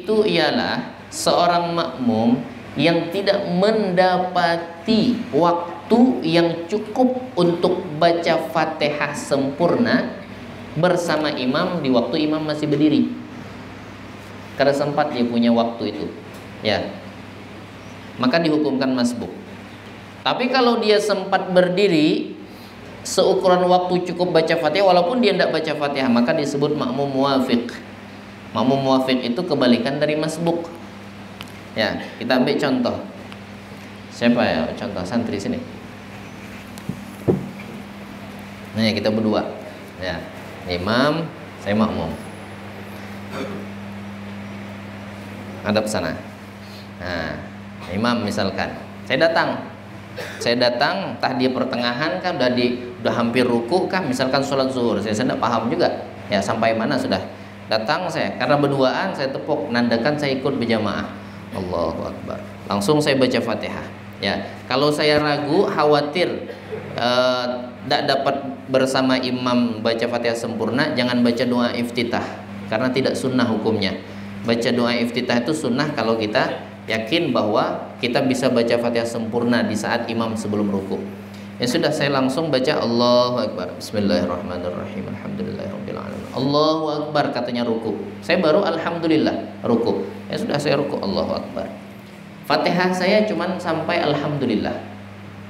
itu ialah seorang makmum yang tidak mendapati waktu yang cukup untuk baca Fatihah sempurna bersama imam di waktu imam masih berdiri. Karena sempat dia punya waktu itu, ya, maka dihukumkan masbuk. Tapi kalau dia sempat berdiri seukuran waktu cukup baca Fatihah walaupun dia tidak baca Fatihah, maka disebut makmum muwafiq. Makmum muwafiq itu kebalikan dari masbuk. Ya, kita ambil contoh. Siapa ya contoh santri sini? Nah, kita berdua. Ya, imam, saya makmum. Hadap sana. Nah, imam misalkan. Saya datang, entah dia pertengahan kah, udah hampir ruku kah, misalkan sholat zuhur. Saya tidak paham juga. Ya, sampai mana sudah. Datang saya, karena berduaan saya tepuk, nandakan saya ikut berjamaah. Allahu Akbar. Langsung saya baca Fatihah. Ya, kalau saya ragu, khawatir tidak dapat bersama imam baca Fatihah sempurna, jangan baca doa iftitah, karena tidak sunnah hukumnya. Baca doa iftitah itu sunnah kalau kita yakin bahwa kita bisa baca Fatihah sempurna di saat imam sebelum ruku. Ya sudah, saya langsung baca Allahu Akbar. Bismillahirrahmanirrahim. Alhamdulillahirabbil alamin. Allahu Akbar, katanya ruku. Saya baru alhamdulillah ruku. Ya sudah, saya ruku Allahu Akbar. Fatihah saya cuman sampai alhamdulillah.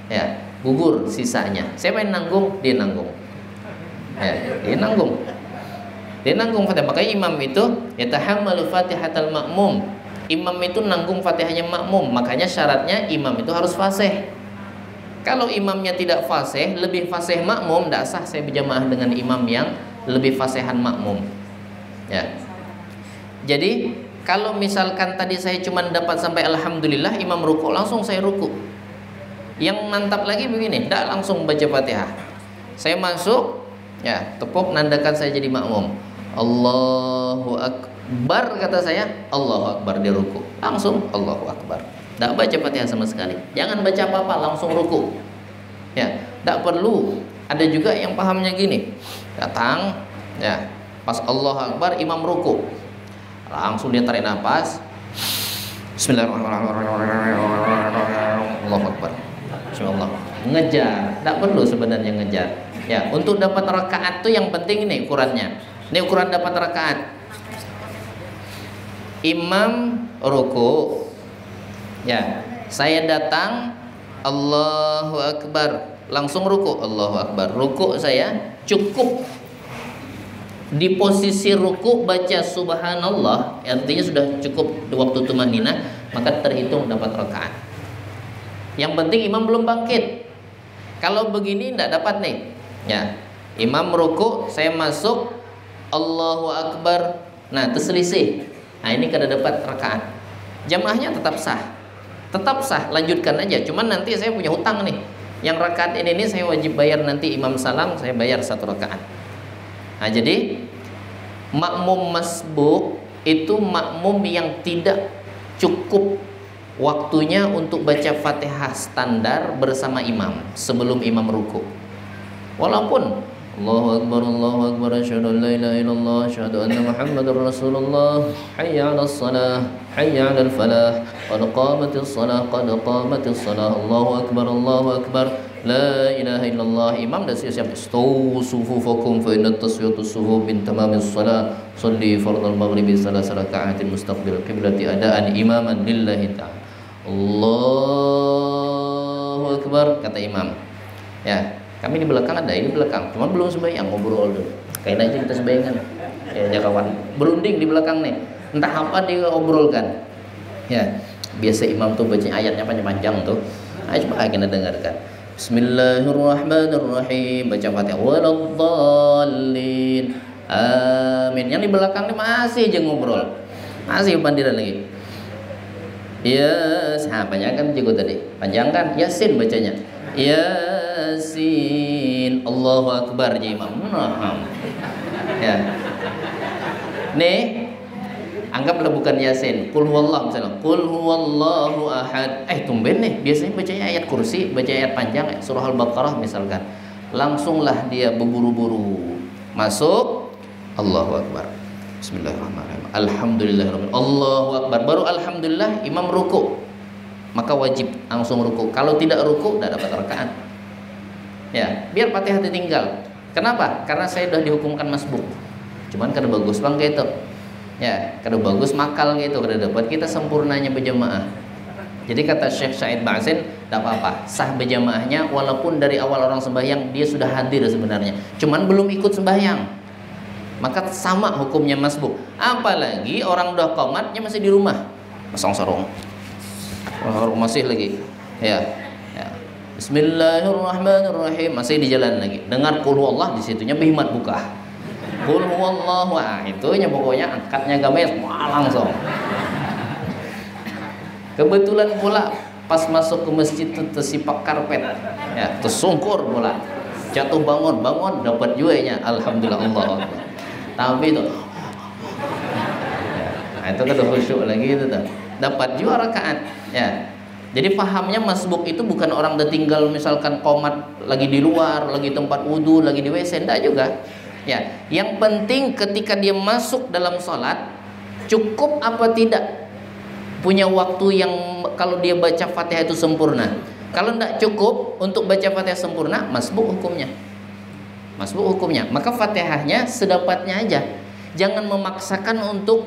Ya, gugur sisanya. Siapa yang nanggung? Dia nanggung. Ya, dia nanggung. Dia nanggung Fatihah. Makanya imam itu yatahammalu Fatihatal ma'mum. Imam itu nanggung Fatihahnya makmum. Makanya syaratnya imam itu harus fasih. Kalau imamnya tidak fasih, lebih fasih makmum, tidak sah saya berjamaah dengan imam yang lebih fasihan makmum. Ya. Jadi kalau misalkan tadi saya cuma dapat sampai alhamdulillah, imam ruku, langsung saya ruku. Yang mantap lagi begini, tidak langsung baca Fatihah. Saya masuk, ya, tepuk, nandakan saya jadi makmum. Allahu Akbar, kata saya, Allahu Akbar, dia ruku. Langsung Allahu Akbar. Tidak baca Fatihah sama sekali. Jangan baca apa-apa, langsung ruku. Ya, tidak perlu. Ada juga yang pahamnya gini. Datang, ya, pas Allahu Akbar, imam ruku. Langsung dia tarik nafas. Bismillahirrahmanirrahim. Allahu Akbar. Bismillah. Ngejar. Tidak perlu sebenarnya ngejar. Ya, untuk dapat rakaat tuh yang penting ini ukurannya. Ini ukuran dapat rakaat. Imam ruku. Ya, saya datang, Allahu Akbar, langsung ruku, Allahu Akbar. Ruku saya cukup di posisi ruku baca subhanallah, artinya sudah cukup waktu tumanina, maka terhitung dapat rakaat. Yang penting imam belum bangkit. Kalau begini tidak dapat nih. Ya, imam ruku, saya masuk, Allahu Akbar. Nah, terselisih. Nah, ini kada dapat rakaat. Jamaahnya tetap sah. Tetap sah, lanjutkan aja. Cuman nanti saya punya hutang nih. Yang rakaat ini saya wajib bayar nanti imam salam, saya bayar 1 rakaat. Nah, jadi makmum masbuk itu makmum yang tidak cukup waktunya untuk baca Fatihah standar bersama imam sebelum imam ruku. Walaupun Allahu Akbar, asyhadu an la ilaha illallah, asyhadu anna Muhammadar Rasulullah, hayya 'alas shalah, hayya 'alal falah, qad qamatis shalah, qad qamatis shalah, Allahu Akbar, la ilaha illallah. Imam dah siap-siap, istawu sufufakum fa inna taswiyatus sufuf min tamamis shalah, shalli fardhal maghribi salas raka'atin mustaqbil qiblati adaan imaman lillahi ta'ala. Allahu Akbar, kata imam. Ya, kami di belakang ada, ini belakang, cuma belum sembahyang, ngobrol dulu. Kayak aja kita sembahyang kan, ya kawan, berunding di belakang nih, entah apa dia obrolkan. Ya, biasa imam tuh baca ayatnya panjang-panjang tuh. Ayo coba kita dengarkan. Bismillahirrahmanirrahim, baca Fatihah, waladdallin, amin. Yang di belakang nih masih aja ngobrol, masih bandiran lagi. Ya, panjang kan juga tadi, panjang kan, Yasin bacanya. Yasin, Allahu Akbar ya imam. Ya. Nih, anggaplah bukan Yasin, Qul huwallahu misalnya, Qul huwallahu ahad. Tumben nih, biasanya bacanya ayat kursi, baca ayat panjang, surah Al-Baqarah misalkan. Langsunglah dia berburu-buru masuk, Allahu Akbar. Bismillahirrahmanirrahim. Alhamdulillahirabbil Allahu akbar. Baru alhamdulillah imam ruku. Maka wajib langsung ruku. Kalau tidak ruku tidak dapat rakaat. Ya, biar Fatihah ditinggal. Kenapa? Karena saya sudah dihukumkan masbuk. Cuman kada bagus bang gitu. Ya, kada bagus makal gitu, kada dapat kita sempurnanya berjamaah. Jadi kata Syekh Syahid Ba'sin, tidak apa-apa, sah berjamaahnya walaupun dari awal orang sembahyang dia sudah hadir sebenarnya. Cuman belum ikut sembahyang. Maka sama hukumnya masbuk. Apalagi orang udah qomatnya masih di rumah. Pasang sarung. Masih lagi. Ya. Bismillahirrahmanirrahim, masih di jalan lagi. Dengar qul huwallah di situnya bihimat buka. Qul huwallahu, itunya pokoknya angkatnya games langsung. Kebetulan pula pas masuk ke masjid itu tersipak karpet, ya, tersungkur pula, jatuh bangun dapat juanya, alhamdulillah Allah. Tapi itu, nah, itu kan khusyuk lagi itu tuh, dapat juga rakaat, ya. Jadi pahamnya masbuk itu bukan orang udah tinggal misalkan qomat lagi di luar, lagi tempat wudhu, lagi di WC, enggak juga. Ya, yang penting ketika dia masuk dalam sholat cukup apa tidak punya waktu yang kalau dia baca Fatihah itu sempurna. Kalau tidak cukup untuk baca Fatihah sempurna, masbuk hukumnya. Masbuk hukumnya. Maka Fatihahnya sedapatnya aja. Jangan memaksakan untuk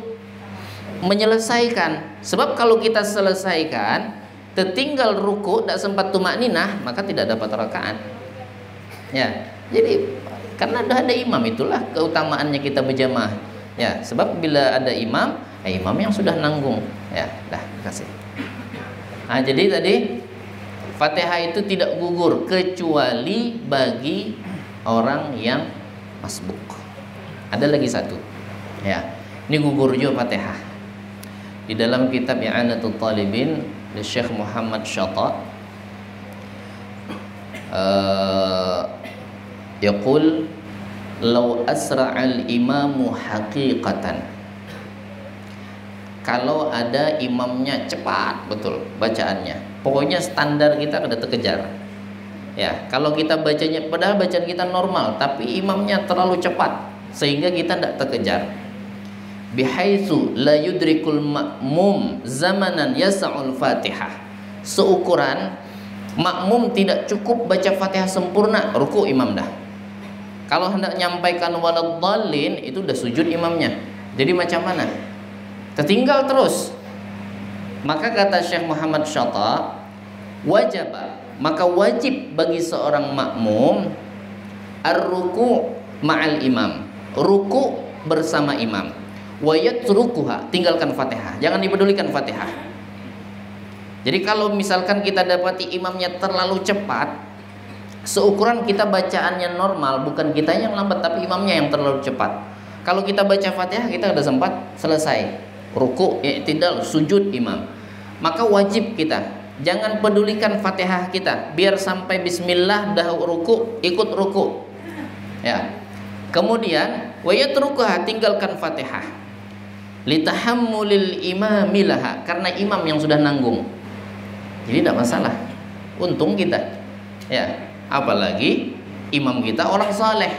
menyelesaikan. Sebab kalau kita selesaikan, tertinggal ruku, tidak sempat tumakninah, maka tidak dapat rakaat. Ya, jadi karena sudah ada imam, itulah keutamaannya kita berjamaah. Ya, sebab bila ada imam, imam yang sudah nanggung. Ya, dah kasih. Nah, jadi tadi Fatihah itu tidak gugur kecuali bagi orang yang masbuk. Ada lagi satu. Ya, ini gugur juga Fatihah. Di dalam kitab I'anatul Talibin dari Syekh Muhammad Syata, yaqul law asra'al imamu haqiqatan, kalau ada imamnya cepat betul bacaannya, pokoknya standar kita kada terkejar. Ya, kalau kita bacanya padahal bacaan kita normal tapi imamnya terlalu cepat sehingga kita tidak terkejar. Bihaitsu la yudrikul ma'mum zamanan yas'ul Fatihah. Seukuran makmum tidak cukup baca Fatihah sempurna, ruku imam dah. Kalau hendak nyampaikan waladhdallin itu udah sujud imamnya. Jadi macam mana? Tertinggal terus. Maka kata Syekh Muhammad Syata, maka wajib bagi seorang makmum ar-ruku' ma'al imam, ruku' bersama imam, wa yatrukuha, tinggalkan Fatihah, jangan dipedulikan Fatihah. Jadi kalau misalkan kita dapati imamnya terlalu cepat, seukuran kita bacaannya normal, bukan kita yang lambat tapi imamnya yang terlalu cepat. Kalau kita baca Fatihah kita sudah sempat selesai, ruku', i'tidal, sujud imam, maka wajib kita jangan pedulikan Fatihah kita, biar sampai bismillah dah ruku', ikut ruku'. Ya. Kemudian wa yatrukuha, tinggalkan Fatihah. Litahammulil imamilaha, karena imam yang sudah nanggung. Jadi tidak masalah. Untung kita. Ya, apalagi imam kita orang saleh,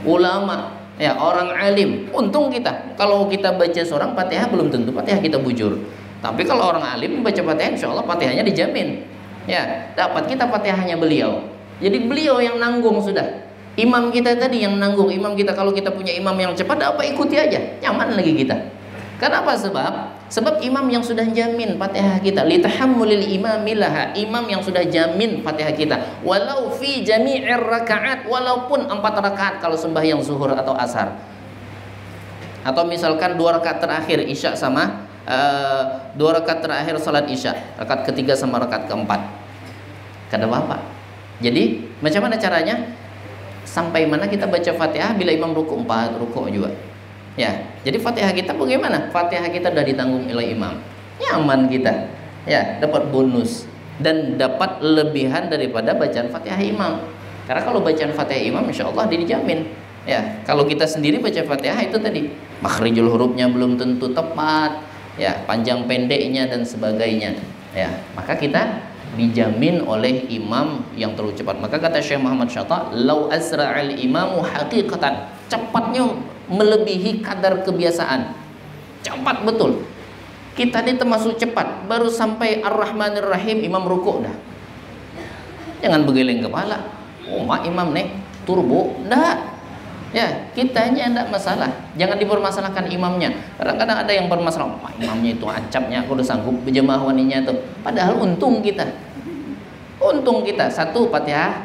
ulama, ya, orang alim. Untung kita. Kalau kita baca seorang Fatihah belum tentu Fatihah kita bujur. Tapi kalau orang alim baca Fatihah, insya Allah Fatihahnya dijamin. Ya, dapat kita Fatihahnya beliau. Jadi beliau yang nanggung sudah. Imam kita tadi yang nanggung. Imam kita, kalau kita punya imam yang cepat, apa ikuti aja, nyaman lagi kita. Kenapa? Sebab imam yang sudah jamin Fatihah kita, litahammulil imamilaha, imam yang sudah jamin Fatihah kita, walau fi jami'ir rakaat, walaupun 4 rakaat kalau sembahyang zuhur atau asar, atau misalkan 2 rakaat terakhir isya sama 2 rakaat terakhir salat isya, rakaat ketiga sama rakaat keempat, kada apa-apa. Jadi macam mana caranya? Sampai mana kita baca Fatihah, bila imam ruku 4 ruku juga. Ya, jadi Fatihah kita bagaimana? Fatihah kita sudah ditanggung oleh imam, nyaman kita. Ya, dapat bonus dan dapat lebihan daripada bacaan Fatihah imam. Karena kalau bacaan Fatihah imam, insya Allah dijamin. Ya, kalau kita sendiri baca Fatihah itu tadi makhrijul hurufnya belum tentu tepat, ya, panjang pendeknya dan sebagainya. Ya, maka kita dijamin oleh imam yang terlalu cepat. Maka kata Syekh Muhammad Syata, lau asra'al imamu haqiqatan, cepatnya melebihi kadar kebiasaan. Cepat betul. Kita ini termasuk cepat, baru sampai Ar-Rahmanir Rahim imam rukuk dah. Jangan bergeleng kepala. Oh, mak imam nih turbo, enggak. Ya, kitanya enggak masalah. Jangan dipermasalahkan imamnya. Kadang-kadang ada yang bermasalah, mak imamnya itu acapnya, aku udah sanggup berjemaah waninya tuh. Padahal untung kita. Untung kita satu Fatihah,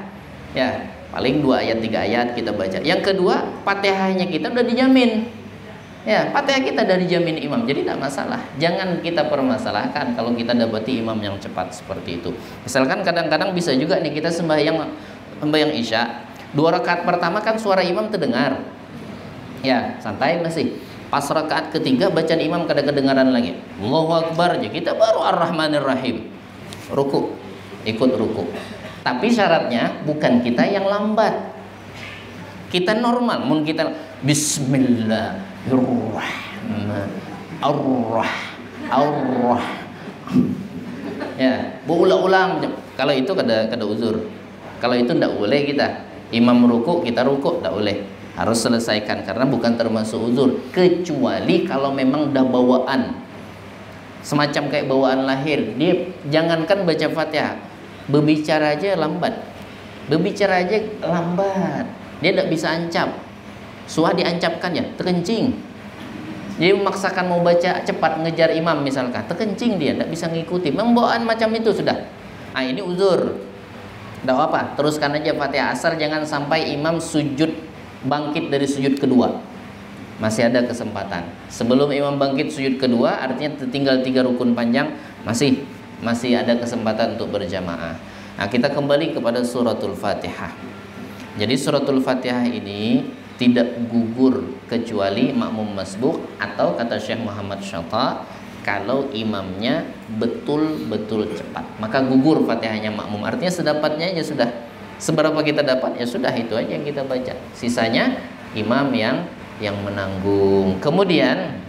ya paling 2 ayat 3 ayat kita baca. Yang kedua, Fatihahnya kita udah dijamin. Ya, Fatihah kita dari jamin imam, jadi tidak masalah. Jangan kita permasalahkan kalau kita dapati imam yang cepat seperti itu. Misalkan kadang-kadang bisa juga nih kita sembahyang Isya, 2 rakaat pertama kan suara imam terdengar. Ya, santai masih. Pas rakaat ketiga bacaan imam kada kedengaran lagi. Allahu Akbar aja, kita baru Ar-Rahmanir Rahim. Ruku, ikut ruku. Tapi syaratnya bukan kita yang lambat. Kita normal, mun kita Bismillahirrahmanirrahim. Ya, berulang-ulang. Kalau itu kada uzur. Kalau itu tidak boleh kita. Imam ruku, kita ruku, tidak boleh. Harus selesaikan karena bukan termasuk uzur. Kecuali kalau memang dah bawaan. Semacam kayak bawaan lahir. Dia jangankan baca Fatihah, berbicara aja lambat. Berbicara aja lambat. Dia tidak bisa ancap. Suah diancapkan ya, terkencing. Jadi memaksakan mau baca cepat ngejar imam misalkan, terkencing dia, tidak bisa ngikuti. Membawaan macam itu sudah. Ah, ini uzur. Tidak apa, teruskan aja Fatihah. Asal jangan sampai imam sujud bangkit dari sujud kedua. Masih ada kesempatan. Sebelum imam bangkit sujud kedua, artinya tinggal 3 rukun panjang, masih ada kesempatan untuk berjamaah. Nah, kita kembali kepada suratul Fatihah. Jadi suratul Fatihah ini tidak gugur kecuali makmum masbuk atau kata Syekh Muhammad Syatta, kalau imamnya betul-betul cepat maka gugur Fatihahnya makmum. Artinya sedapatnya aja sudah. Seberapa kita dapat ya sudah, itu aja yang kita baca. Sisanya imam yang menanggung. Kemudian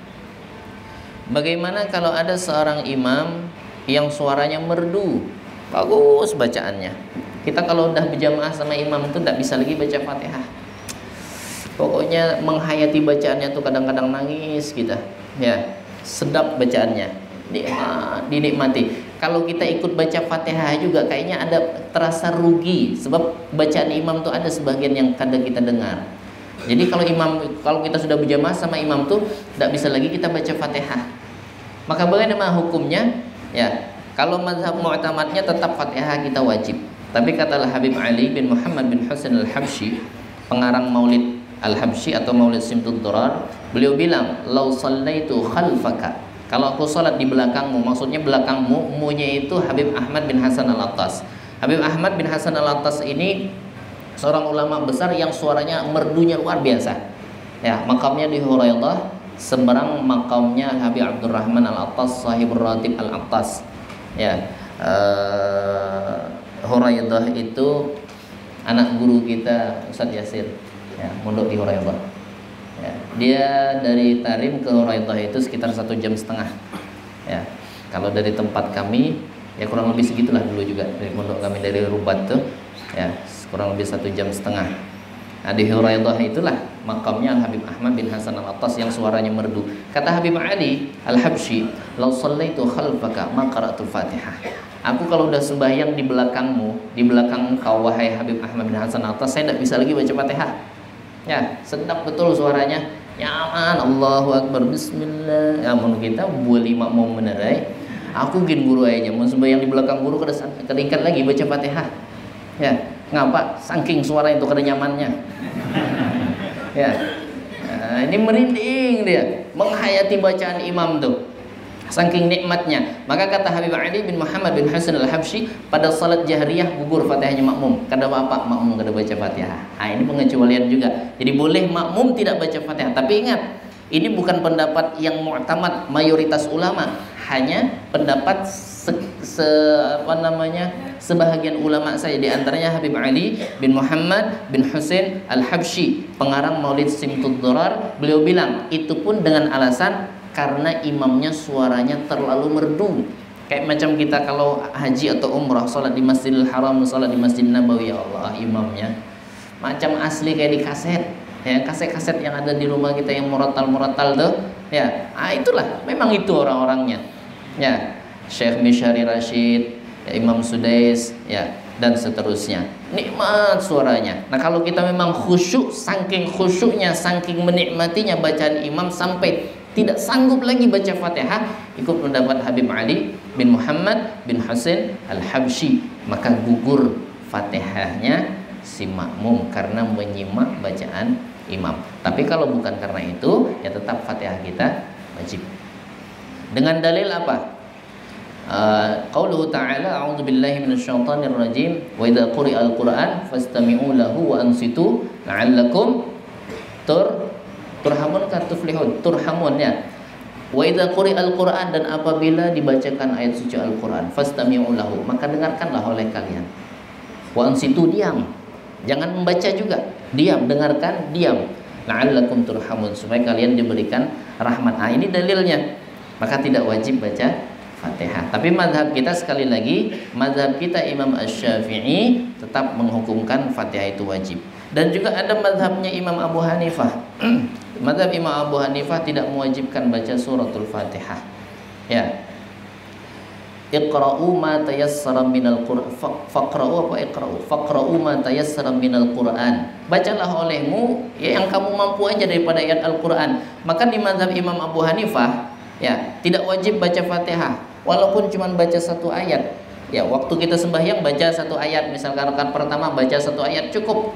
bagaimana kalau ada seorang imam yang suaranya merdu, bagus bacaannya. Kita kalau udah berjamaah sama imam itu tidak bisa lagi baca Fatihah. Pokoknya menghayati bacaannya tuh kadang-kadang nangis kita. Ya, sedap bacaannya. Dinikmati. Kalau kita ikut baca Fatihah juga kayaknya ada terasa rugi sebab bacaan imam tuh ada sebagian yang kadang kita dengar. Jadi kalau kita sudah berjamaah sama imam tuh tidak bisa lagi kita baca Fatihah. Maka bagaimana hukumnya? Ya, kalau mazhab mu'tamadnya tetap Fatihah kita wajib. Tapi katalah Habib Ali bin Muhammad bin Husain Al-Habsyi, pengarang Maulid Al-Habsyi atau Maulid Simtud Durar, beliau bilang, "Lau sallaitu khalfaka." Kalau aku salat di belakangmu, maksudnya belakangmu, munya itu Habib Ahmad bin Hasan Al-Attas. Habib Ahmad bin Hasan Al-Attas ini seorang ulama besar yang suaranya merdunya luar biasa. Ya, makamnya di Huraidah, seberang makamnya Habib Abdurrahman Al-Attas, sahibur ratib Al-Attas. Ya, Huraidah itu anak guru kita Ustadz Yasir, ya, mondok di Huraidah. Ya, dia dari Tarim ke Huraidah itu sekitar 1,5 jam. Ya, kalau dari tempat kami ya kurang lebih segitulah dulu juga, dari mondok kami dari Rubat tuh, ya kurang lebih 1,5 jam. Nah, di Huraidah itulah makamnya Habib Ahmad bin Hasan Al-Attas yang suaranya merdu. Kata Habib Ali Al-Habsyi, "Lau shallaitu khalfaka ma qara'tul Fatihah." Aku kalau udah sembahyang di belakangmu, di belakang kau wahai Habib Ahmad bin Hasan Al-Attas, saya tidak bisa lagi baca Fatihah. Ya, sedap betul suaranya, nyaman. Allahu Akbar, Bismillah. Ya, mun kita boleh makmum menerai. Aku gin guru aja, mun sembahyang di belakang guru keringkat lagi baca Fatihah. Ya, ngapa? Saking suara itu kada nyamannya. Ya, nah, ini merinding dia, menghayati bacaan imam tuh. Saking nikmatnya. Maka kata Habib Ali bin Muhammad bin Hasan Al-Habsyi, pada salat jahriyah gugur Fatihahnya makmum. Kada apa makmum kada baca Fatihah. Nah, ini pengecualian juga. Jadi boleh makmum tidak baca Fatihah. Tapi ingat, ini bukan pendapat yang mu'tamad mayoritas ulama, hanya pendapat sebahagian ulama saja, di antaranya Habib Ali bin Muhammad bin Husain Al-Habsyi, pengarang Maulid Simtud Durar. Beliau bilang itu pun dengan alasan karena imamnya suaranya terlalu merdu. Kayak macam kita kalau haji atau umrah, sholat di Masjidil Haram, sholat di Masjid Nabawi, ya Allah, imamnya macam asli kayak di kaset. Ya, kaset-kaset yang ada di rumah kita yang murattal tuh, ya, itulah memang itu orang-orangnya. Ya, Syekh Misyari Rashid, ya, Imam Sudais, ya, dan seterusnya. Nikmat suaranya. Nah, kalau kita memang khusyuk, saking khusyuknya, saking menikmatinya bacaan imam sampai tidak sanggup lagi baca Fatihah, ikut pendapat Habib Ali bin Muhammad bin Husain Al-Habsyi, maka gugur Fatihahnya si makmum karena menyimak bacaan imam. Tapi kalau bukan karena itu, ya tetap Fatihah kita wajib. Dengan dalil apa? Qauluhu ta'ala, a'udzu billahi minasyaitonir rajim, wa idza quri'al qur'an fastami'u lahu wa ansitu la'allakum turhamun ka tuflihun. Turhamun, ya. Wa idza quri'al qur'an, dan apabila dibacakan ayat suci Al-Qur'an, fastami'u lahu, maka dengarkanlah oleh kalian. Wa ansitu, diam. Jangan membaca juga, diam, dengarkan, diam. La'allakum turhamun, supaya kalian diberikan rahmat. Ini dalilnya. Maka tidak wajib baca Fatihah. Tapi mazhab kita, sekali lagi, mazhab kita Imam Asy-Syafi'i tetap menghukumkan Fatihah itu wajib. Dan juga ada mazhabnya Imam Abu Hanifah. Mazhab Imam Abu Hanifah tidak mewajibkan baca suratul Fatihah. Ya. Iqra'u ma tayassara minal Qur'an. Faqra'u apa iqra'u? Faqra'u ma tayassara minal Qur'an. Bacalah olehmu ya yang kamu mampu aja daripada ayat Al-Qur'an. Maka di mazhab Imam Abu Hanifah, ya, tidak wajib baca Fatihah walaupun cuma baca satu ayat. Ya, waktu kita sembahyang baca satu ayat, misalkan rakaat pertama baca satu ayat cukup.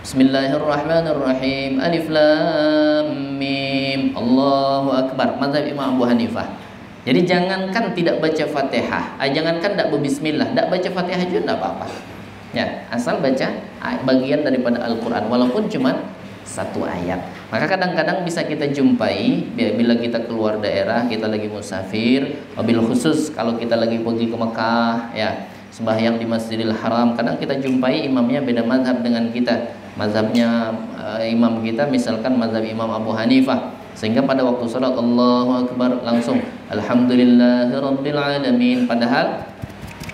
Bismillahirrahmanirrahim. Alif lam mim. Allahu akbar. Mazhab Imam Abu Hanifah. Jadi jangankan tidak baca Fatihah, jangankan tidak berbismillah, tidak baca Fatihah juga tidak apa-apa. Ya, asal baca bagian daripada Al-Qur'an walaupun cuma satu ayat. Maka kadang-kadang bisa kita jumpai bila kita keluar daerah, kita lagi musafir, wabil khusus kalau kita lagi pergi ke Mekah, ya, sembahyang di Masjidil Haram, kadang kita jumpai imamnya beda mazhab dengan kita. Mazhabnya imam kita misalkan mazhab Imam Abu Hanifah, sehingga pada waktu salat Allahu Akbar langsung Alhamdulillahirabbil alamin, padahal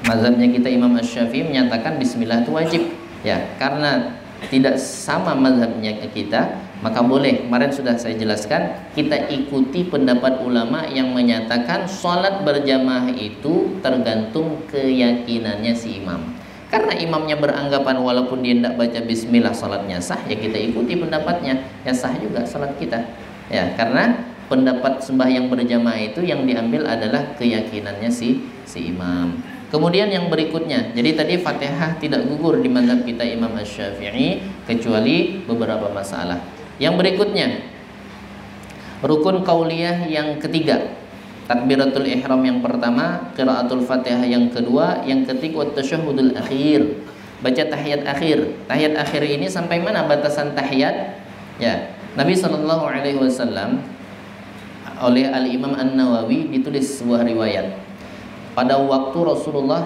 mazhabnya kita Imam Asy-Syafi'i menyatakan bismillah itu wajib. Ya, karena tidak sama mazhabnya kita, maka boleh, kemarin sudah saya jelaskan, kita ikuti pendapat ulama yang menyatakan sholat berjamaah itu tergantung keyakinannya si imam. Karena imamnya beranggapan walaupun dia tidak baca bismillah sholatnya sah, ya kita ikuti pendapatnya, ya sah juga sholat kita. Ya, karena pendapat sembahyang berjamaah itu yang diambil adalah keyakinannya si imam. Kemudian yang berikutnya, jadi tadi Fatihah tidak gugur di mazhab kita Imam Asy-Syafi'i kecuali beberapa masalah. Yang berikutnya, rukun qauliyah yang ketiga, takbiratul ihram yang pertama, qiraatul Fatihah yang kedua, yang ketiga tasyahhudul akhir, baca tahiyat akhir. Tahiyat akhir ini sampai mana batasan tahiyat? Ya, Nabi SAW oleh Al-Imam An-Nawawi ditulis sebuah riwayat. Pada waktu Rasulullah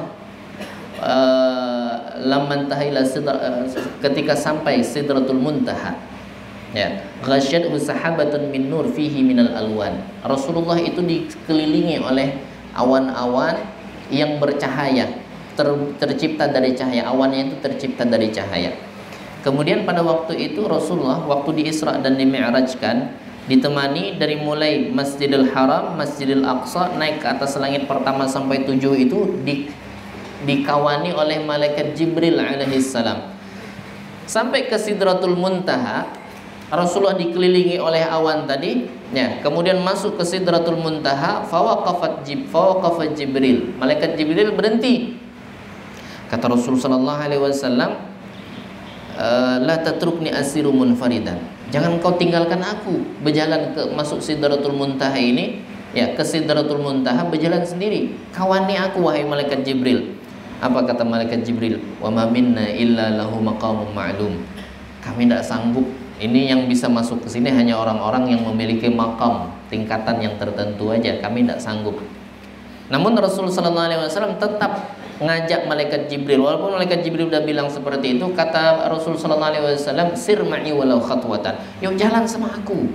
ketika sampai Sidratul Muntaha, ya, ghasyathu sahabatun min nur fihi minal alwan. Rasulullah itu dikelilingi oleh awan-awan yang bercahaya, tercipta dari cahaya. Awannya itu tercipta dari cahaya. Kemudian pada waktu itu Rasulullah waktu di Isra dan di Mi'rajkan ditemani dari mulai Masjidil Haram, Masjidil Aqsa, naik ke atas langit pertama sampai 7 itu dikawani oleh malaikat Jibril alaihissalam. Sampai ke Sidratul Muntaha, Rasulullah dikelilingi oleh awan tadi, ya. Kemudian masuk ke Sidratul Muntaha, fawaqafa Jibril. Malaikat Jibril berhenti. Kata Rasul sallallahu alaihi wasallam, la tatrukni asiru munfaridan. Jangan kau tinggalkan aku berjalan ke masuk Sidratul Muntaha ini, ya, ke Sidratul Muntaha berjalan sendiri. Kawani aku wahai malaikat Jibril. Apa kata malaikat Jibril? Wa ma minna illa lahu maqamun ma'lum. Kami tidak sanggup. Ini yang bisa masuk ke sini hanya orang-orang yang memiliki maqam, tingkatan yang tertentu aja. Kami tidak sanggup. Namun Rasulullah SAW tetap ngajak malaikat Jibril, walaupun malaikat Jibril udah bilang seperti itu. Kata Rasulullah SAW, sir ma'i walau khatwatan, yuk jalan sama aku,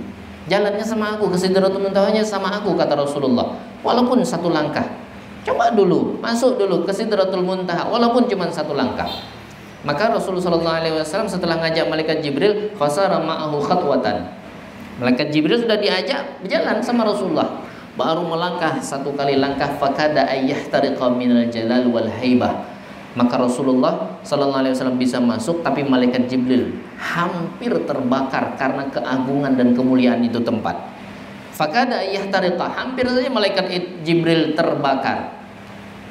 jalannya sama aku, ke Sidratul Muntahanya sama aku, kata Rasulullah, walaupun satu langkah. Coba dulu, masuk dulu ke Sidratul Muntaha walaupun cuma satu langkah. Maka Rasulullah SAW setelah ngajak malaikat Jibril, fasara ma'ahu khatwatan. Malaikat Jibril sudah diajak berjalan sama Rasulullah, baru melangkah satu kali langkah, fakada ayyahtariqa minal jalal wal haibah. Maka Rasulullah SAW bisa masuk, tapi malaikat Jibril hampir terbakar karena keagungan dan kemuliaan itu tempat. Fakada ayyahtariqa, hampir saja malaikat Jibril terbakar.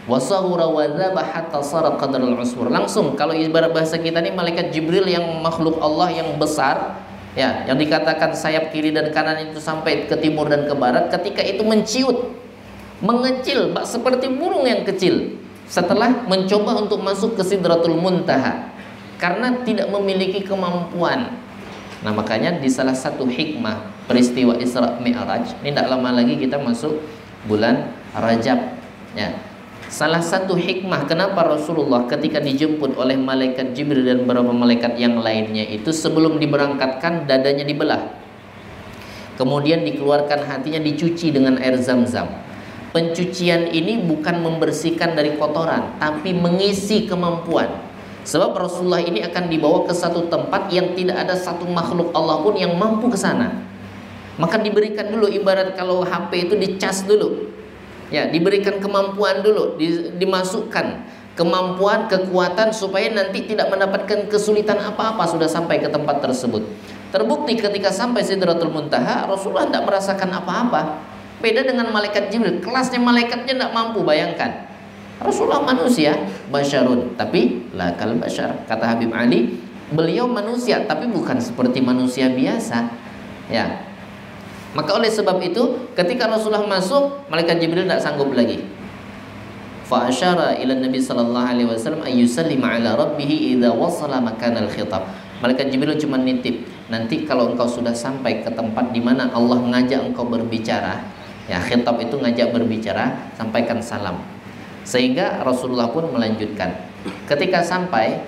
Wasahura wadzaba hatta sara qadral usfur. Langsung, kalau ibarat bahasa kita ini, malaikat Jibril yang makhluk Allah yang besar, ya, yang dikatakan sayap kiri dan kanan itu sampai ke timur dan ke barat, ketika itu menciut, mengecil seperti burung yang kecil setelah mencoba untuk masuk ke Sidratul Muntaha karena tidak memiliki kemampuan. Nah, makanya di salah satu hikmah peristiwa Isra Mi'raj, ini tidak lama lagi kita masuk bulan Rajab, ya. Salah satu hikmah kenapa Rasulullah ketika dijemput oleh malaikat Jibril dan beberapa malaikat yang lainnya itu, sebelum diberangkatkan dadanya dibelah, kemudian dikeluarkan hatinya, dicuci dengan air Zam-Zam. Pencucian ini bukan membersihkan dari kotoran, tapi mengisi kemampuan. Sebab Rasulullah ini akan dibawa ke satu tempat yang tidak ada satu makhluk Allah pun yang mampu ke sana. Maka diberikan dulu, ibarat kalau HP itu dicas dulu, ya, diberikan kemampuan dulu, dimasukkan kemampuan, kekuatan, supaya nanti tidak mendapatkan kesulitan apa-apa sudah sampai ke tempat tersebut. Terbukti ketika sampai Sidratul Muntaha, Rasulullah tidak merasakan apa-apa. Beda dengan malaikat Jibril, kelasnya malaikatnya tidak mampu, bayangkan. Rasulullah manusia, basyarun, tapi la kal basyar. Kata Habib Ali, beliau manusia, tapi bukan seperti manusia biasa, ya. Maka oleh sebab itu, ketika Rasulullah masuk, malaikat Jibril tidak sanggup lagi. Fa asyara ila Nabi sallallahu alaihi wasallam ayyusallima ala rabbih idza wasala makanal khitab. Malaikat Jibril cuma nitip, nanti kalau engkau sudah sampai ke tempat di mana Allah ngajak engkau berbicara, ya, khitab itu ngajak berbicara, sampaikan salam. Sehingga Rasulullah pun melanjutkan. Ketika sampai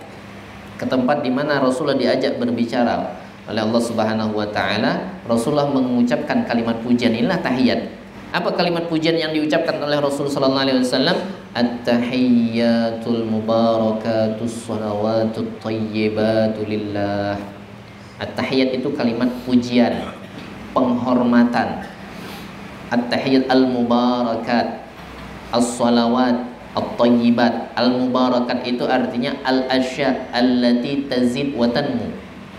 ke tempat di mana Rasulullah diajak berbicara oleh Allah Subhanahu wa taala, Rasulullah mengucapkan kalimat pujian. Inilah tahiyat. Apa kalimat pujian yang diucapkan oleh Rasul sallallahu alaihi wasallam? At-tahiyyatul mubarakatus shalawatut thayyibatu lillah. At-tahiyyat itu kalimat pujian, penghormatan. At-tahiyyat al-mubarakat, as-shalawat at-thayyibat. Al-mubarakat itu artinya al-asya allati tazid wa tanmu,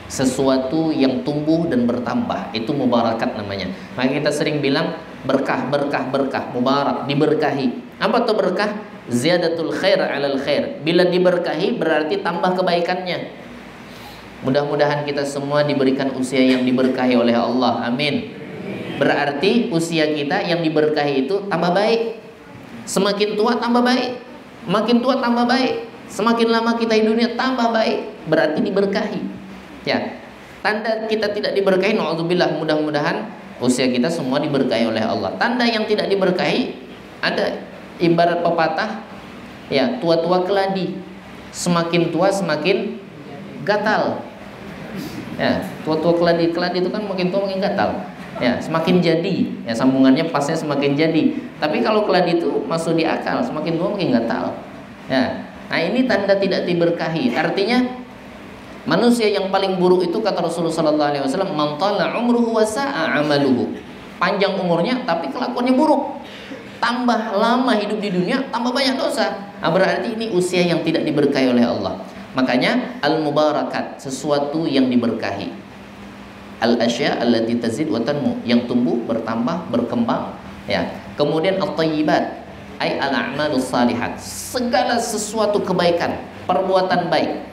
sesuatu yang tumbuh dan bertambah, itu mubarakat namanya. Maka kita sering bilang berkah, berkah, berkah, mubarak, diberkahi. Apa itu berkah? Ziyadatul khair alal khair. Bila diberkahi berarti tambah kebaikannya. Mudah-mudahan kita semua diberikan usia yang diberkahi oleh Allah. Amin. Berarti usia kita yang diberkahi itu tambah baik. Semakin tua tambah baik, makin tua tambah baik, semakin lama kita di dunia tambah baik, berarti diberkahi. Ya, tanda kita tidak diberkahi, na'udzubillah, mudah-mudahan usia kita semua diberkahi oleh Allah. Tanda yang tidak diberkahi, ada ibarat pepatah, ya, tua-tua keladi, semakin tua semakin gatal. Ya, tua-tua keladi itu kan makin tua makin gatal. Ya, semakin jadi, ya, sambungannya pasnya semakin jadi. Tapi kalau keladi itu masuk di akal, semakin tua makin gatal. Ya, nah ini tanda tidak diberkahi. Artinya manusia yang paling buruk itu, kata Rasulullah SAW, man tala umruhu wa sa'a amaluhu. Panjang umurnya tapi kelakuannya buruk. Tambah lama hidup di dunia, tambah banyak dosa. Nah, berarti ini usia yang tidak diberkahi oleh Allah. Makanya al-mubarakat, sesuatu yang diberkahi. Al-asya allati tazid wa tanmu, yang tumbuh, bertambah, berkembang, ya. Kemudian at-thayyibat, ay al-a'malus salihat, segala sesuatu kebaikan, perbuatan baik.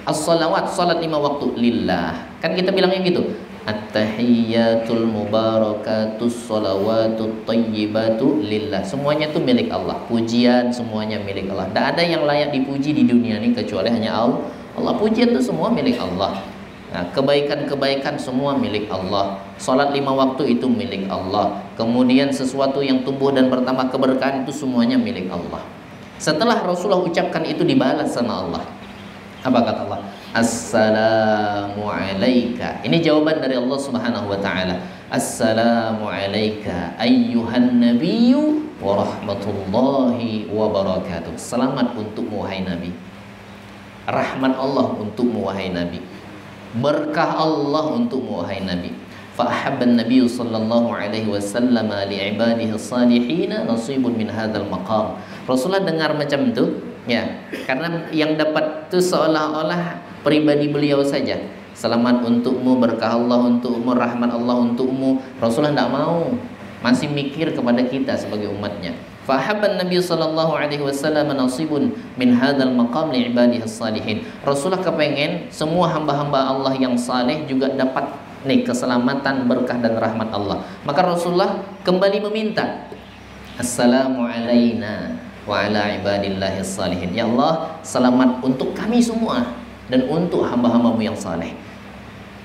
As-salawat, salat 5 waktu lillah. Kan kita bilangnya gitu. At-tahiyyatul mubarakatus salawatut thayyibatu lillah. Semuanya itu milik Allah. Pujian semuanya milik Allah. Tidak ada yang layak dipuji di dunia ini kecuali hanya Allah. Allah, pujian itu semua milik Allah. Nah, kebaikan-kebaikan semua milik Allah. Salat 5 waktu itu milik Allah. Kemudian sesuatu yang tumbuh dan bertambah keberkahan itu semuanya milik Allah. Setelah Rasulullah ucapkan itu, dibalas sama Allah. Apa kata Allah? Assalamu alayka. Ini jawaban dari Allah Subhanahu wa taala. Assalamu alayka ayyuhan nabiyyu wa rahmatullahi wa barakatuh. Selamat untukmu wahai Nabi. rahmat Allah untukmu wahai Nabi, berkah Allah untukmu wahai Nabi. Fa ahabban Nabi sallallahu alaihi wasallam li ibadihi salihin nasibun min hadzal maqam. Rasulullah dengar macam itu, ya, karena yang dapat itu seolah-olah pribadi beliau saja. Selamat untukmu, berkah Allah untukmu, rahmat Allah untukmu. Rasulullah tidak mau, masih mikir kepada kita sebagai umatnya. Fahabban Nabi sallallahu alaihi wasallam nasibun min hadzal maqam li ibadihi salihin. Rasulullah kepengen semua hamba-hamba Allah yang saleh juga dapat nih keselamatan, berkah dan rahmat Allah. Maka Rasulullah kembali meminta, assalamu alaina wa ala ibadillahi salihin. Ya Allah, selamat untuk kami semua dan untuk hamba-hambamu yang saleh.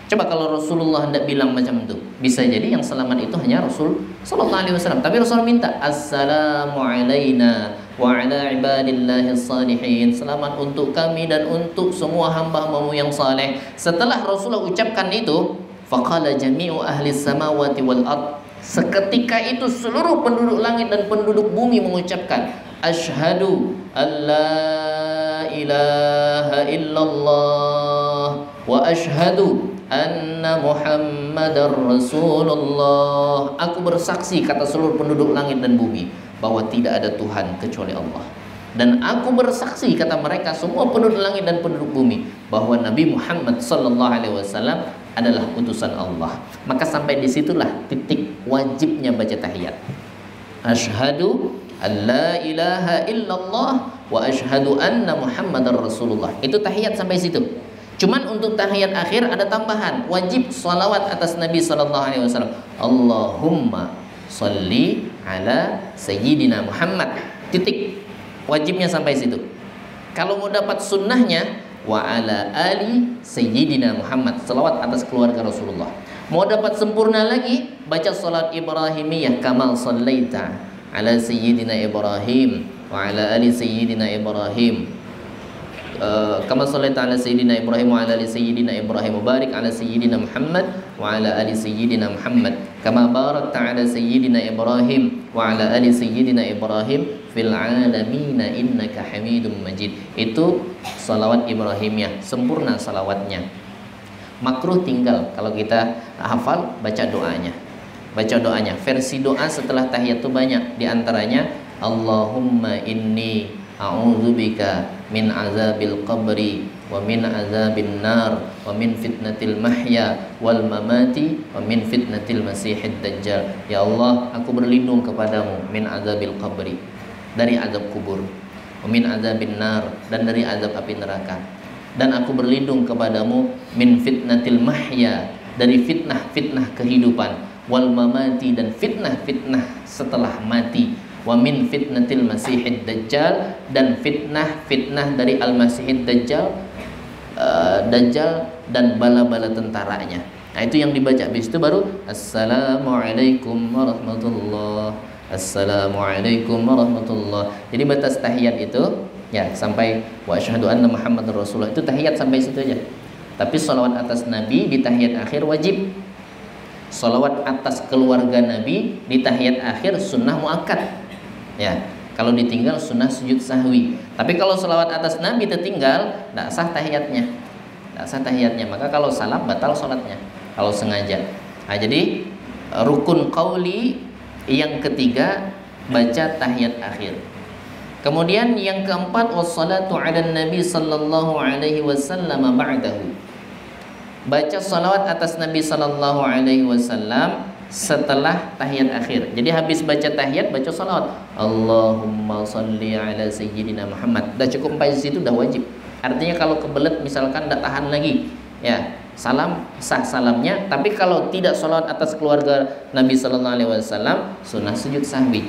Coba kalau Rasulullah tidak bilang macam itu, bisa jadi yang selamat itu hanya Rasul sallallahu alaihi wasallam. Tapi Rasulullah minta assalamu alaina wa ala ibadillahi salihin. Selamat untuk kami dan untuk semua hamba-hambamu yang saleh. Setelah Rasulullah ucapkan itu, faqala jami'u ahli samawati wal ard. Seketika itu seluruh penduduk langit dan penduduk bumi mengucapkan asyhadu alla ilaha illallah wa asyhadu anna Muhammadar Rasulullah. Aku bersaksi, kata seluruh penduduk langit dan bumi, bahwa tidak ada Tuhan kecuali Allah. Dan aku bersaksi, kata mereka semua penduduk langit dan penduduk bumi, bahwa Nabi Muhammad sallallahu alaihi wasallam adalah utusan Allah. Maka sampai disitulah titik wajibnya baca tahiyat. Asyhadu alla ilaha illallah wa asyhadu anna Muhammadar Rasulullah. Itu tahiyat sampai situ. Cuman untuk tahiyat akhir ada tambahan, wajib salawat atas Nabi sallallahu alaihi wasallam. Allahumma shalli ala sayyidina Muhammad. Titik. Wajibnya sampai situ. Kalau mau dapat sunnahnya, wa ala ali sayyidina Muhammad, salawat atas keluarga Rasulullah. Mau dapat sempurna lagi, baca salat Ibrahimiyah, kama shallaita ala sayyidina Ibrahim wa ala ali sayyidina Ibrahim, kama shallaita ala sayyidina Ibrahim wa ala ali sayyidina Ibrahim, barik ala sayyidina Muhammad wa ala ali sayyidina Muhammad, kama barakta ala sayyidina Ibrahim wa ala ali sayyidina Ibrahim fil alamin innaka Hamidum Majid. Itu salawat Ibrahimiyah, sempurna salawatnya. Makruh tinggal kalau kita hafal, baca doanya. Baca doanya. Versi doa setelah tahiyat itu banyak. Di antaranya Allahumma inni a'udzubika min azabil qabri wa min azabin nar wa min fitnatil mahya wal mamati wa min fitnatil masihid dajjal. Ya Allah, aku berlindung kepadamu min azabil qabri, dari azab kubur, wa min azabin nar, dan dari azab api neraka, dan aku berlindung kepadamu min fitnatil mahya, dari fitnah-fitnah kehidupan, wal mamati, dan fitnah-fitnah setelah mati, wa min fitnatil masihid dajjal, dan fitnah-fitnah dari al-masihid dajjal, dajjal dan bala-bala tentaranya. Nah, itu yang dibaca. Habis itu baru assalamualaikum warahmatullah, assalamualaikum warahmatullah. Jadi batas tahiyat itu ya sampai wa asyhadu anna Muhammadar Rasulullah, itu tahiyat sampai situ aja. Tapi salawat atas Nabi di tahiyat akhir wajib. Salawat atas keluarga Nabi di tahiyat akhir sunnah muakkad. Ya, kalau ditinggal sunnah sujud sahwi. Tapi kalau salawat atas Nabi tertinggal, tidak sah tahiyatnya. Tidak sah tahiyatnya. Maka kalau salam batal salatnya kalau sengaja. Nah, jadi rukun qauli yang ketiga baca tahiyat akhir. Kemudian yang keempat wassalatu ala nabi sallallahu alaihi wasallam ba'dahu. Baca salawat atas Nabi sallallahu alaihi wasallam setelah tahiyat akhir. Jadi habis baca tahiyat baca salawat. Allahumma shalli ala sayyidina Muhammad. Dah cukup sampai situ dah wajib. Artinya kalau kebelet misalkan tak tahan lagi, ya salam sah salamnya. Tapi kalau tidak salawat atas keluarga Nabi sallallahu alaihi wasallam, sunnah sujud sahwi.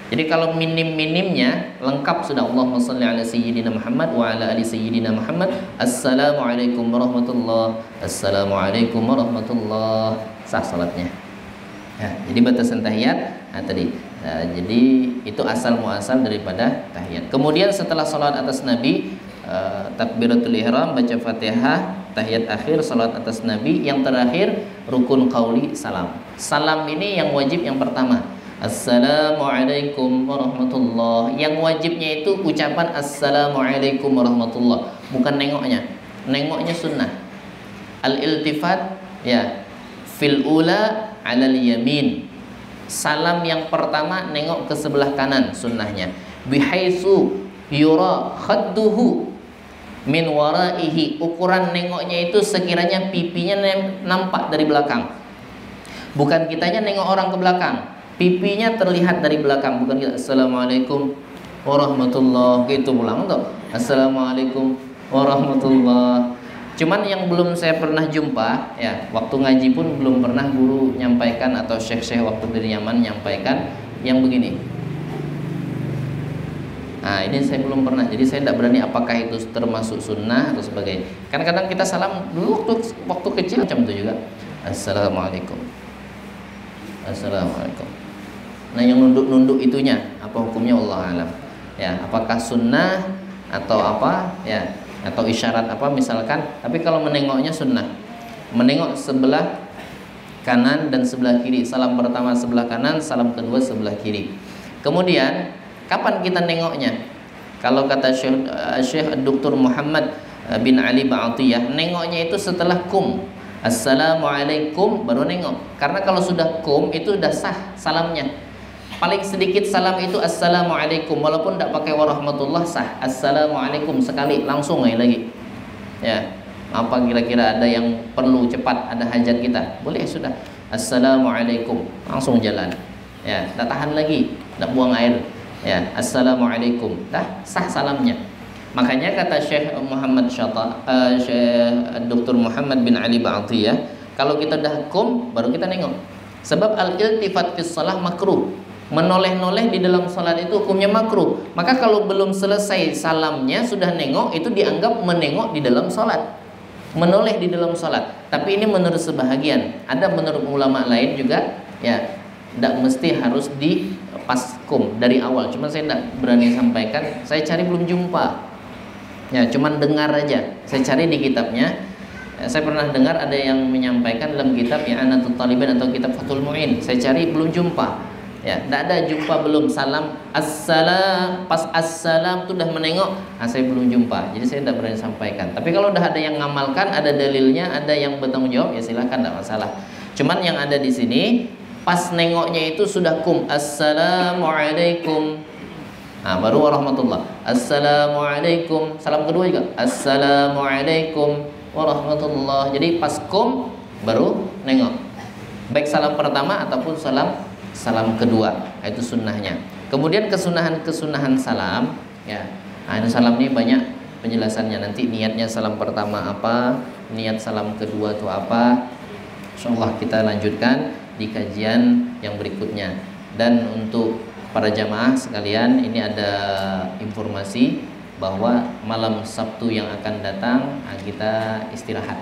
Jadi kalau minim-minimnya lengkap sudah. Allahumma shalli ala sayyidina Muhammad wa ala ali sayyidina Muhammad. Assalamualaikum warahmatullah, assalamualaikum warahmatullah, sah salatnya. Ya, jadi batasan tahiyat tadi. Nah, jadi itu asal muasal daripada tahiyat. Kemudian setelah salat atas Nabi, takbiratul ihram, baca Fatihah, tahiyat akhir, salat atas Nabi, yang terakhir rukun qauli salam. Salam ini yang wajib yang pertama. Assalamualaikum warahmatullah. Yang wajibnya itu ucapan Assalamualaikum warahmatullah, bukan nengoknya. Nengoknya sunnah. Al-iltifat ya fil ula alal yamin. Salam yang pertama nengok ke sebelah kanan sunnahnya. Bihaitsu yura khadduhu min waraihi. Ukuran nengoknya itu sekiranya pipinya nampak dari belakang. Bukan kitanya nengok orang ke belakang, pipinya terlihat dari belakang. Bukan kita Assalamualaikum warahmatullah gitu pulang tuh. Assalamualaikum warahmatullah. Cuman yang belum saya pernah jumpa ya, waktu ngaji pun belum pernah guru nyampaikan atau syekh-syekh waktu di Yaman nyampaikan yang begini. Nah ini saya belum pernah, jadi saya tidak berani apakah itu termasuk sunnah atau sebagainya. Kan kadang kita salam dulu waktu kecil macam itu juga. Assalamualaikum, assalamualaikum. Nah yang nunduk-nunduk itunya apa hukumnya Allah alam. Ya apakah sunnah atau apa ya, atau isyarat apa misalkan. Tapi kalau menengoknya sunnah, menengok sebelah kanan dan sebelah kiri. Salam pertama sebelah kanan, salam kedua sebelah kiri. Kemudian kapan kita nengoknya? Kalau kata Syekh Dr. Muhammad bin Ali Ba'atiyah, nengoknya itu setelah kum. Assalamualaikum baru nengok. Karena kalau sudah kum itu sudah sah salamnya. Paling sedikit salam itu Assalamualaikum, walaupun tidak pakai warahmatullah sah. Assalamualaikum sekali langsung lagi. Ya, apa kira-kira ada yang perlu cepat, ada hajat kita, boleh sudah Assalamualaikum langsung jalan. Ya, tidak tahan lagi, tidak buang air. Ya, Assalamualaikum, dah sah salamnya. Makanya kata Syekh Muhammad Syekh Dr. Muhammad bin Ali Ba'atiyah, kalau kita dah kum baru kita nengok. Sebab al-iltifat fis shalah makruh. Menoleh-noleh di dalam salat itu hukumnya makruh. Maka kalau belum selesai salamnya sudah nengok, itu dianggap menengok di dalam salat, menoleh di dalam salat. Tapi ini menurut sebahagian, ada menurut ulama lain juga ya, tidak mesti harus di pas kum dari awal. Cuma saya tidak berani sampaikan, saya cari belum jumpa. Ya, cuman dengar aja. Saya cari di kitabnya. Saya pernah dengar ada yang menyampaikan dalam kitab I'anatul Talibin atau kitab Fathul Mu'in. Saya cari belum jumpa. Ya, tidak ada jumpa belum salam assalam, pas assalam itu dah menengok. Saya belum jumpa. Jadi saya tidak berani sampaikan. Tapi kalau udah ada yang ngamalkan, ada dalilnya, ada yang bertanggung jawab, ya silahkan, tidak masalah. Cuman yang ada di sini pas nengoknya itu sudah kum. Assalamualaikum. Nah, baru warahmatullah. Assalamualaikum. Salam kedua juga. Assalamualaikum warahmatullah. Jadi pas kum baru nengok. Baik salam pertama ataupun salam kedua, itu sunnahnya. Kemudian kesunahan salam ya. Nah, ini salam ini banyak penjelasannya. Nanti niatnya salam pertama apa, niat salam kedua itu apa. Insyaallah kita lanjutkan di kajian yang berikutnya. Dan untuk para jamaah sekalian, ini ada informasi bahwa malam Sabtu yang akan datang kita istirahat.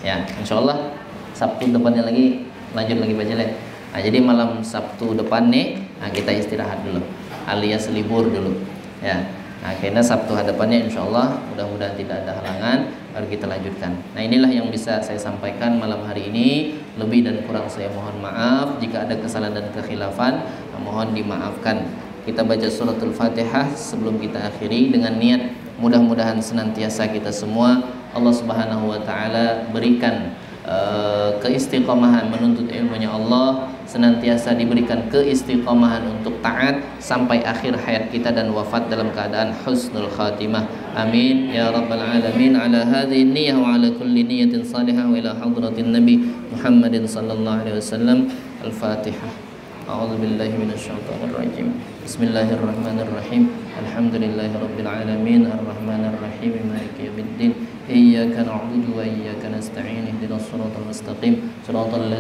Ya, insyaallah Sabtu depannya lagi lanjut lagi baca leh. Nah, jadi malam Sabtu depan nih, kita istirahat dulu, alias libur dulu. Ya, nah, karena Sabtu hadapannya insyaallah mudah-mudahan tidak ada halangan, baru kita lanjutkan. Nah, inilah yang bisa saya sampaikan malam hari ini. Lebih dan kurang saya mohon maaf. Jika ada kesalahan dan kekhilafan, mohon dimaafkan. Kita baca suratul Fatihah sebelum kita akhiri dengan niat mudah-mudahan senantiasa kita semua Allah Subhanahu wa taala berikan keistiqomahan menuntut ilmunya Allah, senantiasa diberikan keistiqomahan untuk taat sampai akhir hayat kita dan wafat dalam keadaan husnul khatimah. Amin ya rabbal alamin. Ala hadhihi niyyah wa ala kulli niyyatin salihah wa ila hadratin nabi Muhammadin sallallahu alaihi wasallam. Al-Fatihah. A'udzu billahi minasyaitonir rajim. Bismillahirrahmanirrahim. Alhamdulillahi rabbil alamin arrahmanir rahim maliki yaumiddin. Iyyaka na'budu wa iyyaka nasta'in ihdinas siratal mustaqim siratal